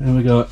And we got...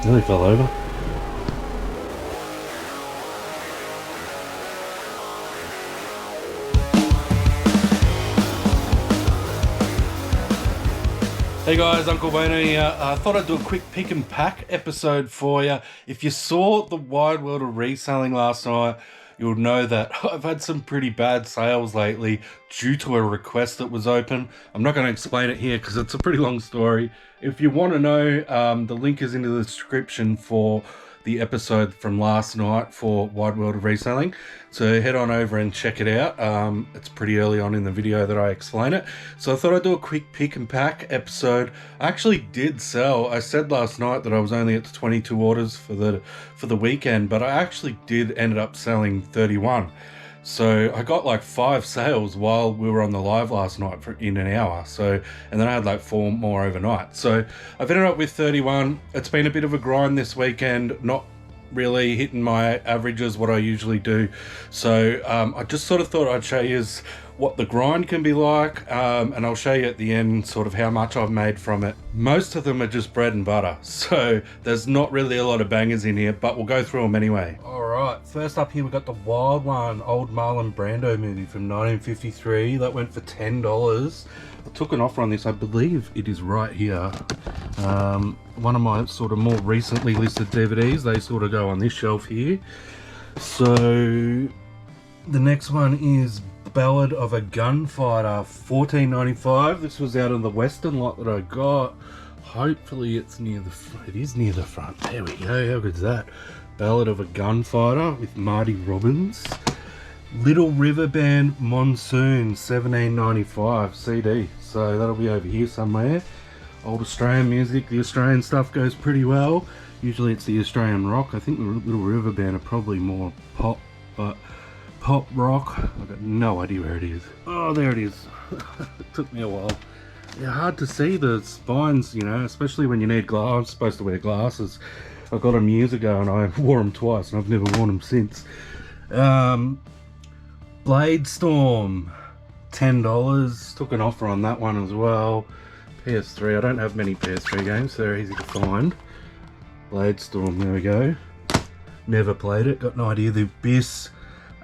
Nearly fell over. Hey guys, Uncle Wayno here. I thought I'd do a quick pick and pack episode for you. If you saw the wide world of reselling last night, you'll know that I've had some pretty bad sales lately due to a request that was open. I'm not going to explain it here because it's a pretty long story. If you want to know, the link is in the description for the episode from last night for Wide World of Reselling. So head on over and check it out. It's pretty early on in the video that I explain it. So I thought I'd do a quick pick and pack episode. I actually did sell. I said last night that I was only at 22 orders for the weekend, but I actually ended up selling 31. So I got like 5 sales while we were on the live last night in an hour. So, and then I had like 4 more overnight. So I've ended up with 31. It's been a bit of a grind this weekend, not really hitting my averages what I usually do. So I just sort of thought I'd show you what the grind can be like, and I'll show you at the end sort of how much I've made from it. Most of them are just bread and butter, so there's not really a lot of bangers in here, but we'll go through them anyway. Alright, first up here we got the Wild One, old Marlon Brando movie from 1953. That went for $10. I took an offer on this, I believe it is right here. One of my sort of more recently listed DVDs, they sort of go on this shelf here. So the next one is Ballad of a Gunfighter, $14.95. This was out of the Western lot that I got. Hopefully it's near the front. It is near the front. There we go. How good's that? Ballad of a Gunfighter with Marty Robbins. Little River Band Monsoon, $17.95 CD. So that'll be over here somewhere. Old Australian music. The Australian stuff goes pretty well. Usually it's the Australian rock. I think the Little River Band are probably more pop, but pop rock. I've got no idea where it is. Oh, there it is. It took me a while. Yeah, hard to see the spines, you know, especially when you need glasses. I'm supposed to wear glasses. I got them years ago and I wore them twice and I've never worn them since. Blade Storm, $10. Took an offer on that one as well. PS3. I don't have many PS3 games, so they're easy to find. Blade Storm, there we go. Never played it, got no idea. The Abyss,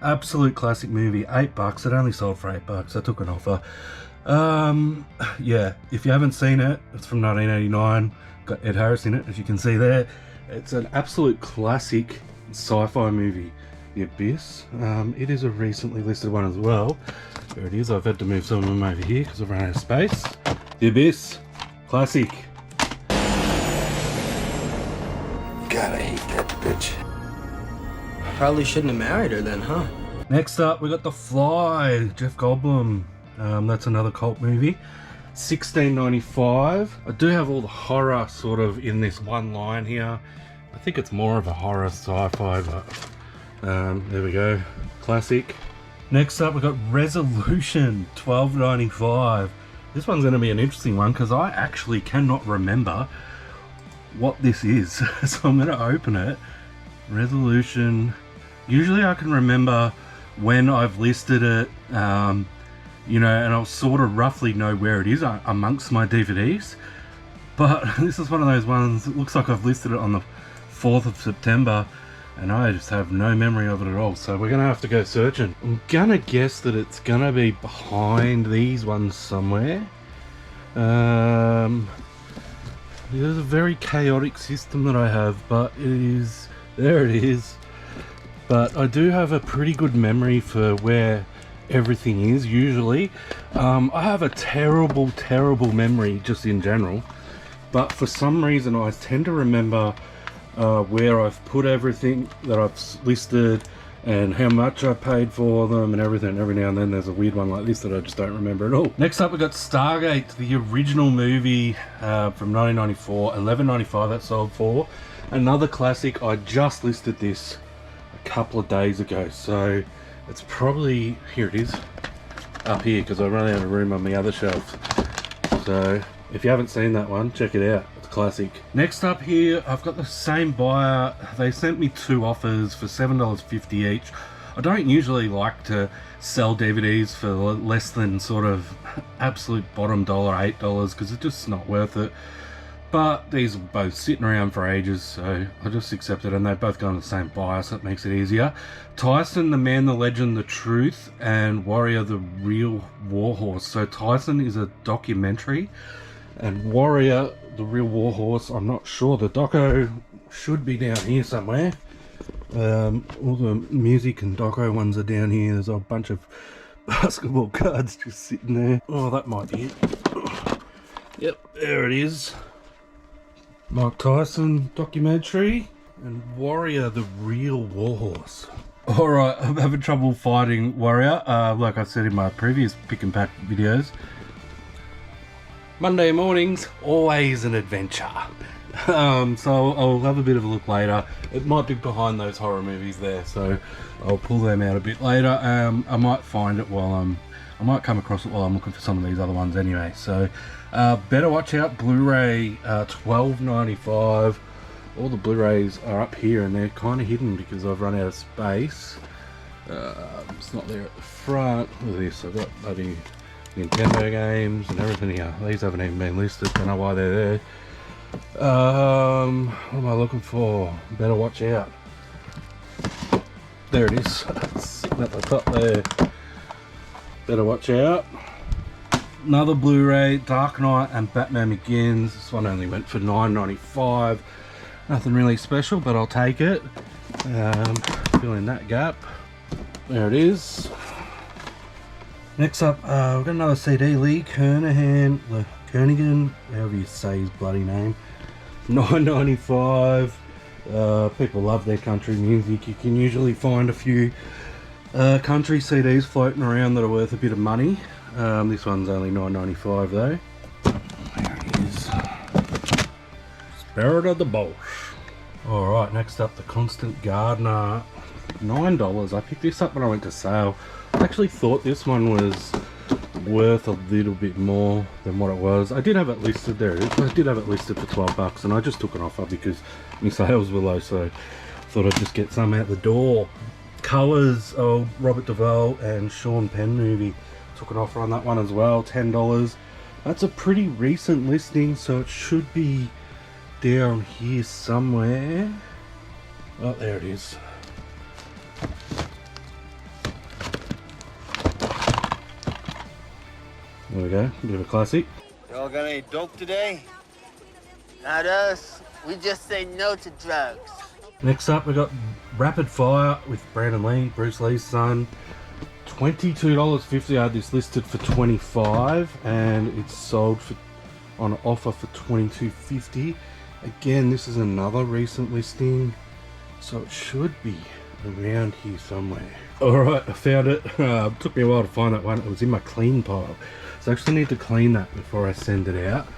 absolute classic movie, $8. It only sold for $8. I took an offer. Yeah, if you haven't seen it, it's from 1989. Got Ed Harris in it, as you can see there. It's an absolute classic sci-fi movie, The Abyss. It is a recently listed one as well. There it is. I've had to move some of them over here because I've run out of space. The Abyss, classic. God, I hate that bitch. Probably shouldn't have married her then, huh? Next up, we got The Fly, Jeff Goldblum. That's another cult movie. $16.95. I do have all the horror sort of in this one line here. I think it's more of a horror sci-fi, but there we go. Classic. Next up, we got Resolution, $12.95. This one's going to be an interesting one because I actually cannot remember what this is. So I'm going to open it. Resolution. Usually I can remember when I've listed it, you know, and I'll sort of roughly know where it is amongst my DVDs. But this is one of those ones, it looks like I've listed it on the 4th of September and I just have no memory of it at all. So we're going to have to go searching. I'm going to guess that it's going to be behind these ones somewhere. There's a very chaotic system that I have, but it is, there it is. But I do have a pretty good memory for where everything is usually. I have a terrible memory just in general, but for some reason I tend to remember where I've put everything that I've listed and how much I paid for them and everything. Every now and then there's a weird one like this that I just don't remember at all. Next up we got Stargate, the original movie from 1994, $11.95 that sold for. Another classic. I just listed this a couple of days ago, so it's probably, here it is, up here because I ran out of room on the other shelf. So if you haven't seen that one, check it out. It's classic. Next up here, I've got the same buyer. They sent me 2 offers for $7.50 each. I don't usually like to sell DVDs for less than sort of absolute bottom dollar, $8, because it's just not worth it. But these are both sitting around for ages, so I just accepted it, and they both go on the same buyer, so it makes it easier. Tyson, the Man, the Legend, the Truth, and Warrior, the Real Warhorse. So Tyson is a documentary, and Warrior, the Real Warhorse, I'm not sure. The doco should be down here somewhere. All the music and doco ones are down here. There's a bunch of basketball cards just sitting there. Oh, that might be it. Yep, there it is. Mike Tyson documentary and Warrior, the Real Warhorse. Alright, I'm having trouble finding Warrior, like I said in my previous pick and pack videos. Monday mornings, always an adventure. So I'll have a bit of a look later. It might be behind those horror movies there, so I'll pull them out a bit later. I might find it I might come across it while I'm looking for some of these other ones anyway. So Better Watch Out Blu-ray, $12.95. All the Blu-rays are up here and they're kind of hidden because I've run out of space. It's not there at the front. Look at this, I've got bloody Nintendo games and everything here. These haven't even been listed, don't know why they're there. What am I looking for? Better Watch Out. There it is, sitting at the top there. Better Watch Out. Another Blu-ray, Dark Knight and Batman Begins. This one only went for $9.95. Nothing really special, but I'll take it. Fill in that gap. There it is. Next up, we've got another CD, Lee Kernaghan, however you say his bloody name. $9.95. People love their country music. You can usually find a few country CDs floating around that are worth a bit of money. This one's only $9.95 though. There it is. Spirit of the Bush. Alright, next up, the Constant Gardener. $9. I picked this up when I went to sale. I actually thought this one was worth a little bit more than what it was. I did have it listed, there it is. I did have it listed for $12 and I just took an offer because my sales were low, so I thought I'd just get some out the door. Colours, Robert Duvall and Sean Penn movie. Took an offer on that one as well, $10. That's a pretty recent listing, so it should be down here somewhere. Oh, there it is. There we go, bit of a classic. Y'all got any dope today? Not us. We just say no to drugs. Next up, we got Rapid Fire with Brandon Lee, Bruce Lee's son. $22.50. I had this listed for $25 and it's sold for on offer for $22.50. Again, this is another recent listing, so it should be around here somewhere. Alright, I found it. Took me a while to find that one. It was in my clean pile, so I actually need to clean that before I send it out.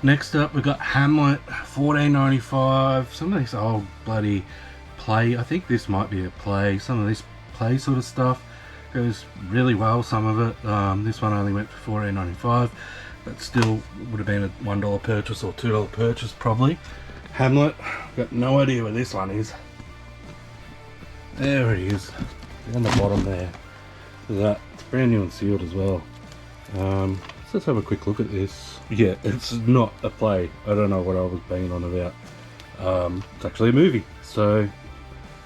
Next up, we got Hamlet, $14.95. Some of this old bloody play. I think this might be a play. Some of this play sort of stuff goes really well, some of it. This one only went for $14.95, but still would have been a $1 purchase or $2 purchase probably. Hamlet, got no idea where this one is. There it is, on the bottom there. Look at that, it's brand new and sealed as well. So let's have a quick look at this. Yeah, it's not a play. I don't know what I was banging on about. It's actually a movie, so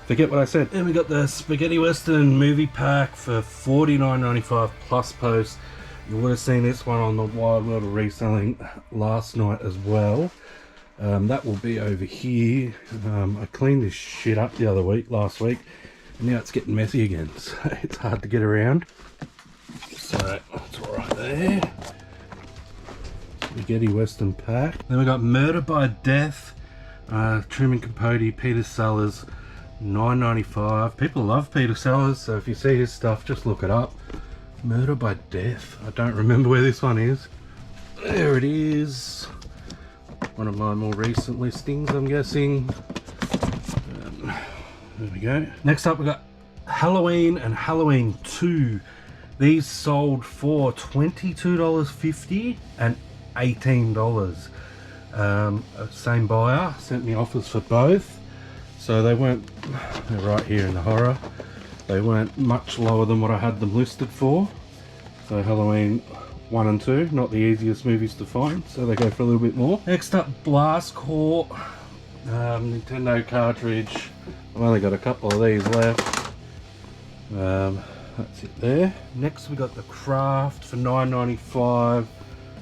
forget what I said. Then we got the Spaghetti Western movie pack for $49.95 plus post. You would have seen this one on the Wild World of Reselling last night as well. That will be over here. I cleaned this shit up the other week, last week, and now it's getting messy again, so it's hard to get around. So that's all right there. Spaghetti Western pack. Then we got Murder by Death, Truman Capote, Peter Sellers, $9.95. People love Peter Sellers, so if you see his stuff, just look it up. Murder by Death. I don't remember where this one is. There it is. One of my more recent listings, I'm guessing. There we go. Next up, we got Halloween and Halloween 2. These sold for $22.50 and $18. Same buyer sent me offers for both, so they're right here in the horror. They weren't much lower than what I had them listed for. So Halloween 1 and 2, not the easiest movies to find, so they go for a little bit more. Next up, Blast Corps, Nintendo cartridge. I've only got a couple of these left. That's it there. Next we got the Craft for $9.95.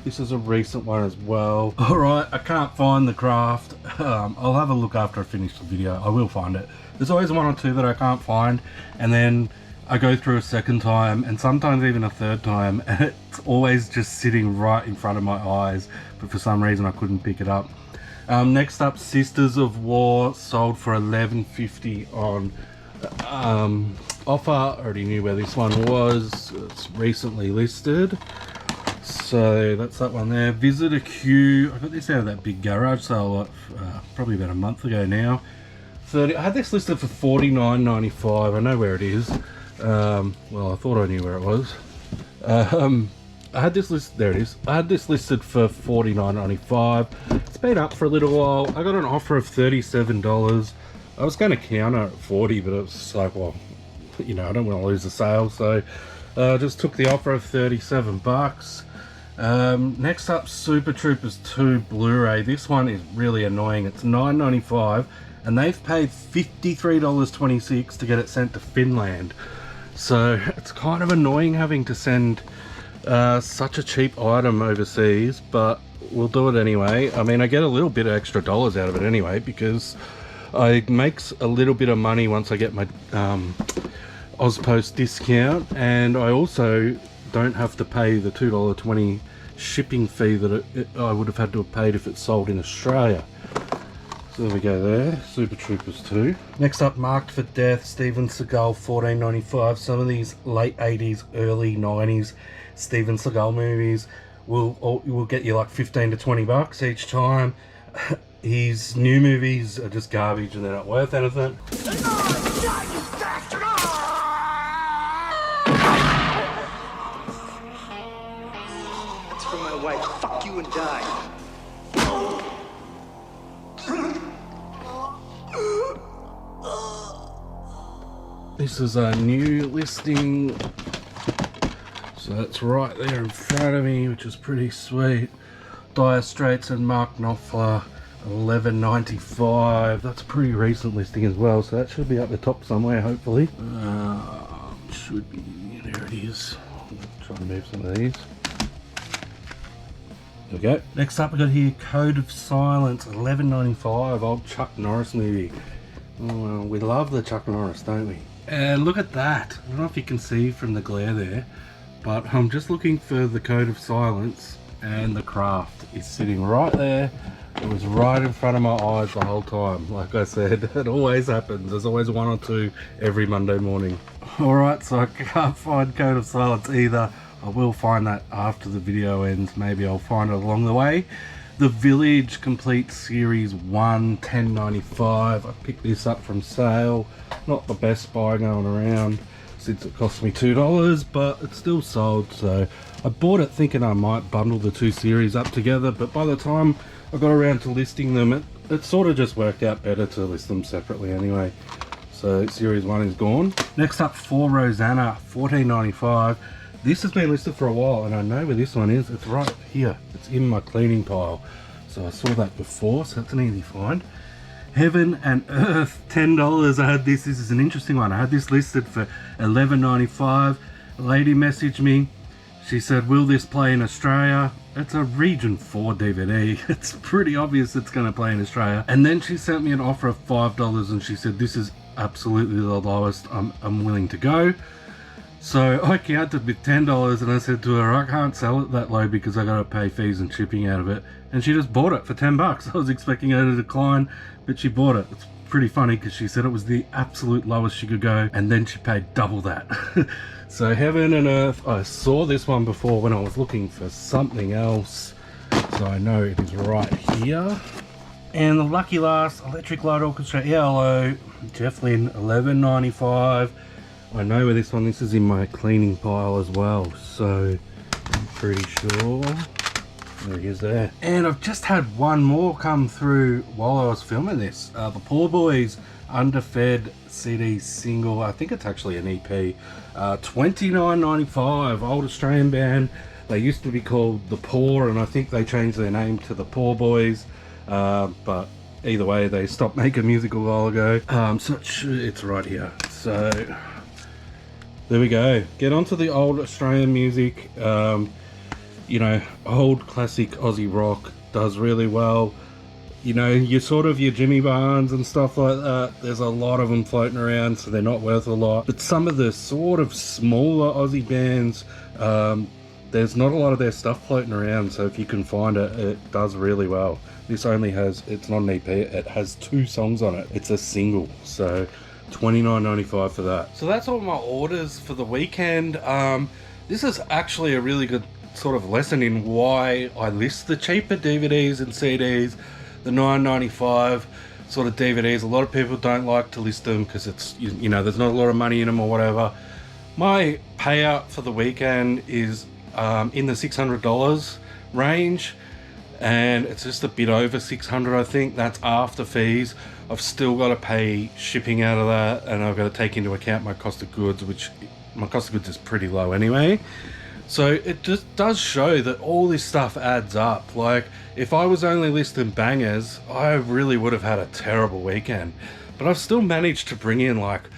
This is a recent one as well. Alright, I can't find the Craft. I'll have a look after I finish the video. I will find it. There's always one or two that I can't find, and then I go through a second time and sometimes even a third time, and it's always just sitting right in front of my eyes, but for some reason I couldn't pick it up. Next up, Sisters of War, sold for $11.50 on offer. I already knew where this one was. It's recently listed, so that's that one there. Visitor Q, I got this out of that big garage sale probably about a month ago now. I had this listed for $49.95. I know where it is. Well, I thought I knew where it was. I had this list. There it is. I had this listed for $49.95. It's been up for a little while. I got an offer of $37. I was going to counter at $40, but it was like, well, you know, I don't want to lose the sale, so I just took the offer of $37. Next up, Super Troopers 2 Blu-ray. This one is really annoying. It's $9.95, and they've paid $53.26 to get it sent to Finland. So it's kind of annoying having to send such a cheap item overseas, but we'll do it anyway. I mean, I get a little bit of extra dollars out of it anyway, because I makes a little bit of money once I get my Ozpost discount, and I also don't have to pay the $2.20 shipping fee that I would have had to have paid if it's sold in Australia. So there we go there, Super Troopers 2. Next up, Marked for Death, Steven Seagal, $14.95. Some of these late 80s, early 90s Steven Seagal movies will get you like 15 to 20 bucks each time. His new movies are just garbage and they're not worth anything. That's for my wife. Fuck you and die. This is a new listing, so that's right there in front of me, which is pretty sweet. Dire Straits and Mark Knopfler, $11.95. That's a pretty recent listing as well, so that should be up the top somewhere, hopefully. Should be, there it is. I'm trying to move some of these. There we go. Next up we got here Code of Silence, $11.95, old Chuck Norris movie. Oh, we love the Chuck Norris, don't we? And look at that. I don't know if you can see from the glare there, but I'm just looking for the Code of Silence, and the Craft is sitting right there. It was right in front of my eyes the whole time. Like I said, it always happens. There's always one or two every Monday morning. Alright, so I can't find Code of Silence either. I will find that after the video ends. Maybe I'll find it along the way. The Village Complete Series 1, $10.95. I picked this up from sale. Not the best buy going around, since it cost me $2, but it's still sold. So I bought it thinking I might bundle the two series up together, but by the time I got around to listing them, it sort of just worked out better to list them separately anyway. So series 1 is gone. Next up, For Rosanna, $14.95. This has been listed for a while, and I know where this one is. It's right here. It's in my cleaning pile. So I saw that before, so that's an easy find. Heaven and Earth, $10. I had this. This is an interesting one. I had this listed for $11.95. A lady messaged me. She said, will this play in Australia? It's a Region 4 DVD. It's pretty obvious it's going to play in Australia. And then she sent me an offer of $5, and she said, this is absolutely the lowest I'm willing to go. So I counted with $10, and I said to her, I can't sell it that low because I got to pay fees and shipping out of it. And she just bought it for $10. I was expecting her to decline, but she bought it. It's pretty funny because she said it was the absolute lowest she could go, and then she paid double that. So Heaven and Earth, I saw this one before when I was looking for something else, so I know it is right here. And the lucky last, Electric Light Orchestra ELO, Jeff Lynne, $11.95. I know where this one, this is in my cleaning pile as well, so I'm pretty sure. There he is there. And I've just had one more come through while I was filming this. The Poor Boys Underfed CD single. I think it's actually an EP. $29.95. Old Australian band. They used to be called The Poor, and I think they changed their name to The Poor Boys. But either way, they stopped making music a while ago. So it's right here. So there we go. Get onto the old Australian music. You know, old classic Aussie rock does really well. You know, your sort of your Jimmy Barnes and stuff like that, there's a lot of them floating around, so they're not worth a lot. But some of the sort of smaller Aussie bands, there's not a lot of their stuff floating around, so if you can find it, it does really well. This only has, it's not an EP, it has 2 songs on it. It's a single, so $29.95 for that. So that's all my orders for the weekend. This is actually a really good sort of lesson in why I list the cheaper DVDs and CDs, the $9.95 sort of DVDs. A lot of people don't like to list them because it's, you know, there's not a lot of money in them or whatever. My payout for the weekend is in the $600 range, and it's just a bit over $600. I think that's after fees. I've still got to pay shipping out of that, and I've got to take into account my cost of goods, which my cost of goods is pretty low anyway. So it just does show that all this stuff adds up. Like, if I was only listing bangers, I really would have had a terrible weekend. But I've still managed to bring in like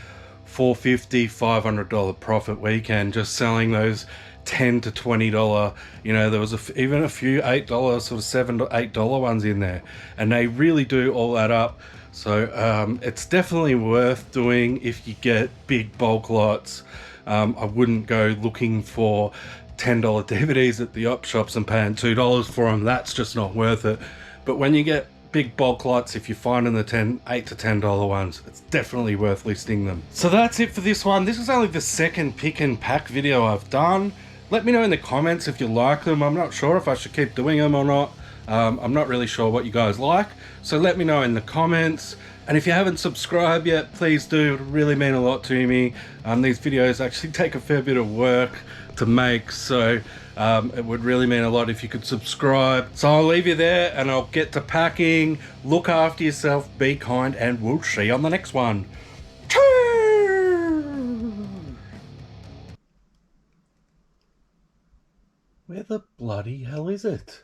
$450, $500 profit weekend just selling those $10 to $20. You know, there was even a few $8, sort of $7 to $8 ones in there, and they really do all add up. So it's definitely worth doing if you get big bulk lots. I wouldn't go looking for $10 DVDs at the op shops and paying $2 for them. That's just not worth it. But when you get big bulk lots, if you're finding the $8 to $10 ones, it's definitely worth listing them. So that's it for this one. This is only the second pick and pack video I've done. Let me know in the comments if you like them. I'm not sure if I should keep doing them or not. I'm not really sure what you guys like, so let me know in the comments. And if you haven't subscribed yet, please do. It would really mean a lot to me. These videos actually take a fair bit of work to make, so it would really mean a lot if you could subscribe. So I'll leave you there and I'll get to packing. Look after yourself, be kind, and we'll see you on the next one. Where the bloody hell is it?